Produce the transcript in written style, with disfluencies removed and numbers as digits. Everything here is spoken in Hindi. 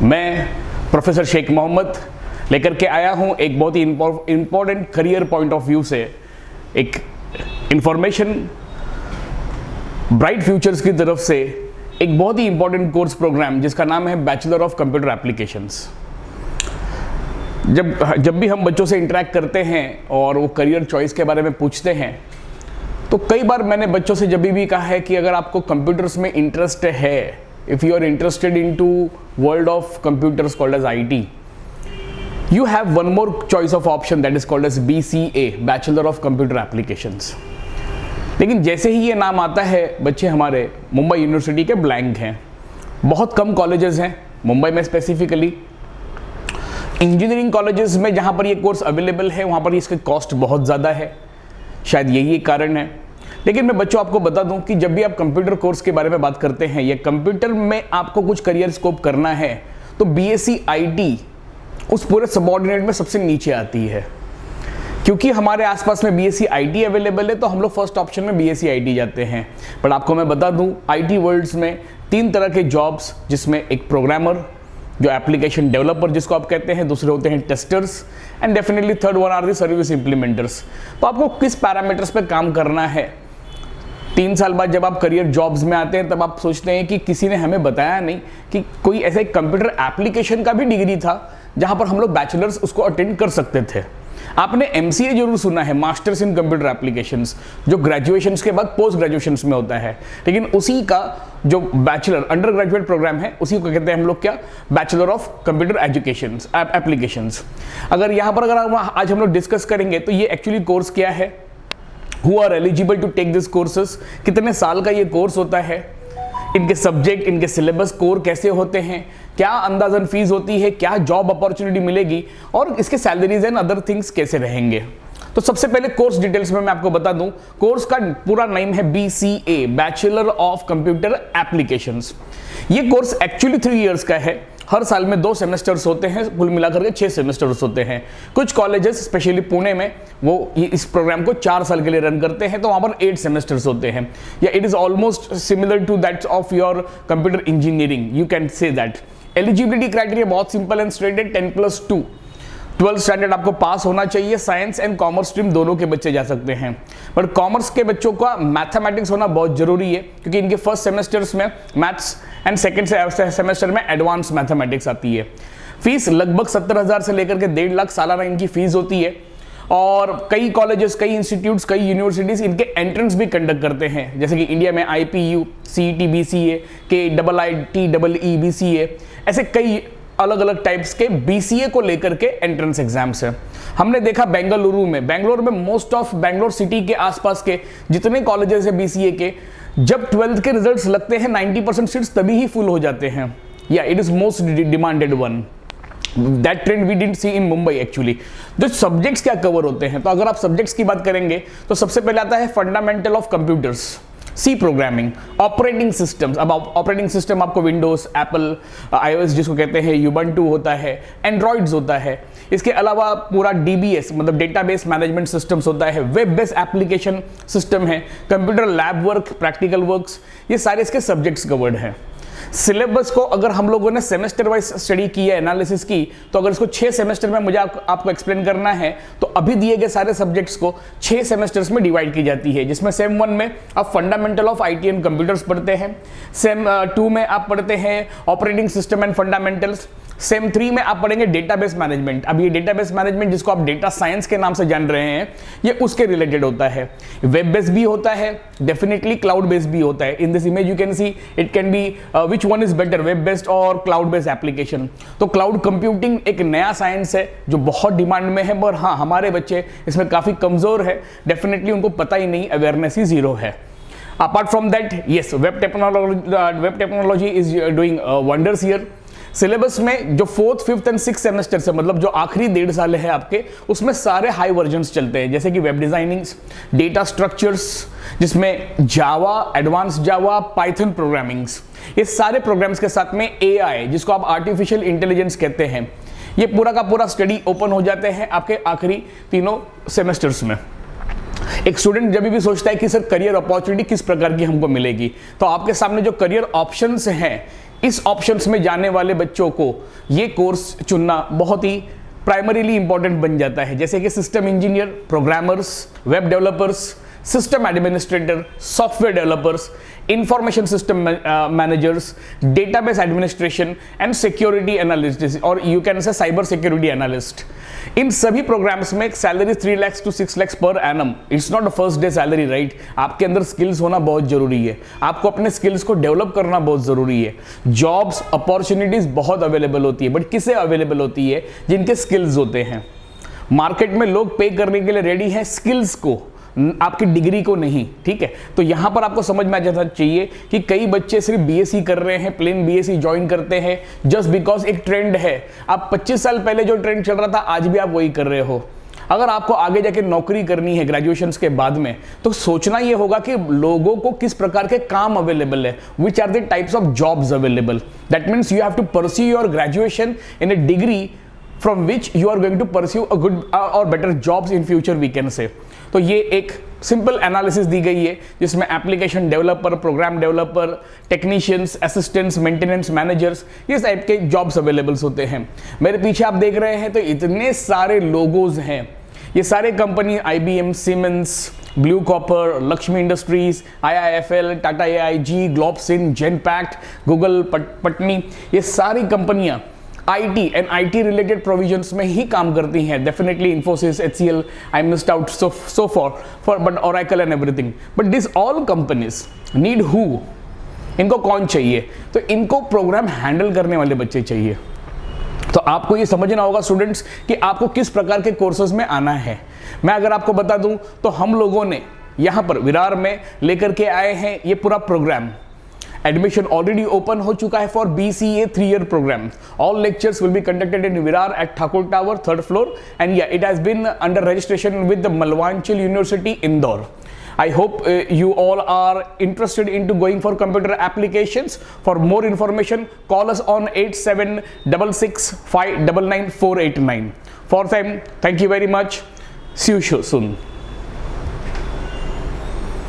मैं प्रोफेसर शेख मोहम्मद लेकर के आया हूं एक बहुत ही important career point of view से एक इंफॉर्मेशन ब्राइट फ्यूचर्स की तरफ से एक बहुत ही इंपॉर्टेंट कोर्स प्रोग्राम जिसका नाम है बैचलर ऑफ कंप्यूटर एप्लीकेशंस। जब भी हम बच्चों से इंटरेक्ट करते हैं और वो करियर चॉइस के बारे में पूछते हैं तो कई बार मैंने बच्चों से जब भी कहा है कि अगर आपको कंप्यूटर्स में इंटरेस्ट है, if you are interested into world of computers called as IT, you have one more choice of option that is called as BCA, Bachelor of Computer Applications। लेकिन जैसे ही ये नाम आता है बच्चे हमारे मुंबई यूनिवर्सिटी के ब्लैंक हैं। बहुत कम कॉलेजेस हैं मुंबई में, स्पेसिफिकली इंजीनियरिंग कॉलेजेस में जहाँ पर ये कोर्स अवेलेबल है वहाँ पर इसकी कॉस्ट बहुत ज़्यादा है, शायद यही एक कारण है। लेकिन मैं बच्चों आपको बता दूं कि जब भी आप कंप्यूटर कोर्स के बारे में बात करते हैं या कंप्यूटर में आपको कुछ करियर स्कोप करना है तो बीएससी आईटी उस पूरे सबऑर्डिनेट में सबसे नीचे आती है। क्योंकि हमारे आसपास में बीएससी आईटी अवेलेबल है तो हम लोग फर्स्ट ऑप्शन में बीएससी आईटी जाते हैं। बट आपको मैं बता दूं आईटी वर्ल्ड्स में 3 तरह के जॉब्स, जिसमें एक प्रोग्रामर जो एप्लीकेशन डेवलपर जिसको आप कहते हैं, दूसरे होते हैं testers and definitely third one are the service implementers. तो आपको किस पैरामीटर्स पे काम करना है, 3 साल बाद जब आप करियर जॉब्स में आते हैं तब आप सोचते हैं कि किसी ने हमें बताया नहीं कि कोई ऐसे कंप्यूटर एप्लीकेशन का भी डिग्री था जहां पर हम लोग बैचलर्स उसको अटेंड कर सकते थे। आपने एमसीए जरूर सुना है, मास्टर्स इन कंप्यूटर एप्लीकेशंस, जो ग्रेजुएशंस के बाद पोस्ट ग्रेजुएशंस में होता है। लेकिन उसी का जो बैचलर अंडर ग्रेजुएट प्रोग्राम है उसी को कहते हैं हम लोग क्या, bachelor of computer education applications. अगर आज हम लोग डिस्कस करेंगे तो ये एक्चुअली कोर्स क्या है, Who are eligible to take this courses, कितने साल का ये कोर्स होता है, इनके सब्जेक्ट, इनके सिलेबस कोर कैसे होते हैं, क्या अंदाजन फीस होती है, क्या जॉब अपॉर्चुनिटी मिलेगी और इसके सैलरीज एंड अदर थिंग्स कैसे रहेंगे। तो सबसे पहले कोर्स डिटेल्स में मैं आपको बता दूं, कोर्स का पूरा नेम है BCA, bachelor of computer applications. ये कोर्स एक्चुअली 3 इयर्स का है। हर साल में 2 सेमेस्टर्स होते हैं, कुल मिलाकर के 6 सेमेस्टर्स होते हैं। कुछ कॉलेजेस स्पेशली पुणे में वो इस प्रोग्राम को 4 साल के लिए रन करते हैं, तो वहाँ पर 8 सेमेस्टर्स होते हैं। Yeah it is almost similar to that of your computer engineering, you can say that. Eligibility criteria बहुत सिंपल एंड स्ट्रेट है, 10+2 12th स्टैंडर्ड आपको पास होना चाहिए। साइंस एंड कॉमर्स स्ट्रीम दोनों के बच्चे जा सकते हैं, बट कॉमर्स के बच्चों का मैथमेटिक्स होना बहुत जरूरी है क्योंकि इनके फर्स्ट सेमेस्टर्स में मैथ्स एंड सेकेंड सेमेस्टर में एडवांस मैथमेटिक्स आती है। फीस लगभग 70,000 से लेकर के 1.5 लाख सालाना इनकी फीस होती है। और कई कॉलेजेस, कई इंस्टीट्यूट्स, कई यूनिवर्सिटीज इनके एंट्रेंस भी कंडक्ट करते हैं, जैसे कि इंडिया में IPU, CET BCA, KIIT BCA, ऐसे कई अलग अलग टाइप्स के BCA को लेकर के एंट्रेंस एग्जाम्स है। हमने देखा बेंगलोर में मोस्ट ऑफ बेंगलोर सिटी के आसपास के जितने कॉलेजेस है BCA के, जब 12th के रिजल्ट्स लगते हैं 90% सीट्स तभी ही फुल हो जाते हैं। Yeah it is most demanded one. That trend we didn't see in Mumbai actually. तो सब्जेक्ट्स क्या कवर होते हैं, तो अगर आप सब्जेक्ट्स की बात करेंगे तो सबसे पहले आता है fundamental of computers, c programming, operating systems. अब ऑपरेटिंग सिस्टम आपको विंडोज, एप्पल, iOS जिसको कहते हैं, यूबंटू होता है, एंड्रॉइड्स होता है। इसके अलावा पूरा DBS मतलब डेटाबेस मैनेजमेंट सिस्टम्स होता है, वेब बेस्ड एप्लीकेशन सिस्टम है, computer lab work, practical works, ये सारे इसके सब्जेक्ट्स कवर्ड हैं। सिलेबस को अगर हम लोगों ने सेमेस्टर वाइज स्टडी की है, एनालिसिस की, तो अगर इसको 6 सेमेस्टर में मुझे आपको एक्सप्लेन करना है तो अभी दिए गए सारे सब्जेक्ट्स को 6 सेमेस्टर्स में डिवाइड की जाती है, जिसमें सेम 1 में आप fundamental of IT and computers पढ़ते हैं, सेम 2 में आप पढ़ते हैं operating system and fundamentals, same 3 में आप पढ़ेंगे डेटाबेस मैनेजमेंट। अब ये डेटाबेस मैनेजमेंट जिसको आप डेटा साइंस के नाम से जान रहे हैं, ये उसके रिलेटेड होता है। वेब बेस्ड भी होता है, डेफिनेटली क्लाउड बेस्ड भी होता है। In this image you can see it can be which one is better, web based और क्लाउड बेस्ड एप्लीकेशन। तो क्लाउड कंप्यूटिंग एक नया साइंस है जो बहुत डिमांड में है, पर हाँ हमारे बच्चे इसमें काफी कमजोर है, डेफिनेटली उनको पता ही नहीं, अवेयरनेस ही जीरो है। Apart from that yes, web technology is doing wonders here. Syllabus में जो 4th, 5th and 6th semester से मतलब जो आखिरी 1.5 साल है आपके, उसमें सारे हाई वर्जन्स चलते हैं, जैसे कि वेब डिजाइनिंग्स, डेटा स्ट्रक्चर्स जिसमें जावा, एडवांस जावा, पाइथन प्रोग्रामिंग्स, ये सारे प्रोग्राम्स के साथ में AI जिसको आप आर्टिफिशियल इंटेलिजेंस कहते हैं, ये पूरा का पूरा स्टडी ओपन हो जाते हैं आपके आखिरी 3 सेमेस्टर्स में। एक स्टूडेंट जब भी सोचता है कि सर करियर अपॉर्चुनिटी किस प्रकार की हमको मिलेगी, तो आपके सामने जो करियर ऑप्शंस हैं इस ऑप्शंस में जाने वाले बच्चों को ये कोर्स चुनना बहुत ही प्राइमरीली इंपॉर्टेंट बन जाता है, जैसे कि system engineer, programmers, web developers, system administrator, software developers, information system managers, database administration and security analyst, और you can say cyber security analyst. इन सभी प्रोग्राम्स में salary 3 lakh to 6 lakh per annum. It's not a first day salary, right. आपके अंदर स्किल्स होना बहुत जरूरी है, आपको अपने स्किल्स को डेवलप करना बहुत जरूरी है। जॉब्स अपॉर्चुनिटीज बहुत अवेलेबल होती है, बट किसे अवेलेबल होती है? जिनके स्किल्स होते हैं। मार्केट में लोग पे करने के लिए रेडी हैं स्किल्स को, आपकी डिग्री को नहीं, ठीक है। तो यहां पर आपको समझ में आ जाना चाहिए कि कई बच्चे सिर्फ बीएससी कर रहे हैं, प्लेन बीएससी ज्वाइन करते हैं जस्ट बिकॉज एक ट्रेंड है। आप 25 साल पहले जो ट्रेंड चल रहा था आज भी आप वही कर रहे हो। अगर आपको आगे जाके नौकरी करनी है ग्रेजुएशन के बाद में, तो सोचना यह होगा कि लोगों को किस प्रकार के काम अवेलेबल है, which are the types of jobs available. That means you have to pursue your graduation in a degree from which you are going to pursue a good or better jobs in future, we can say। तो ये एक सिंपल एनालिसिस दी गई है जिसमें application developer, program developer, technicians, assistants, maintenance managers, ये टाइप के जॉब्स अवेलेबल्स होते हैं। मेरे पीछे आप देख रहे हैं तो इतने सारे लोगोज हैं। ये सारे company IBM, Siemens, Blue Copper, Lakshmi Industries, IIFL, Tata AIG, Globsyn, Genpact, Google, Patni, ये सारी कंपनियां IT and IT related provisions में ही काम करती हैं। Definitely Infosys, HCL, I missed out so far but Oracle and everything. But this all companies need who? इनको कौन चाहिए? तो इनको प्रोग्राम हैंडल करने वाले बच्चे चाहिए। तो आपको ये समझना होगा स्टूडेंट्स कि आपको किस प्रकार के कोर्सेज में आना है। मैं अगर आपको बता दूं तो हम लोगों ने यहां पर विरार में लेकर के आए हैं ये पूरा प्रोग्राम। एडमिशन ऑलरेडी ओपन हो चुका है for BCA 3-year program. All lectures will be conducted in Virar at Thakur Tower, 3rd floor, and yeah, it has been under registration with the Malvanchal University, Indore. I hope you all are interested into going for computer applications. For more information, call us on 8766599489. For time, thank you very much. See you soon.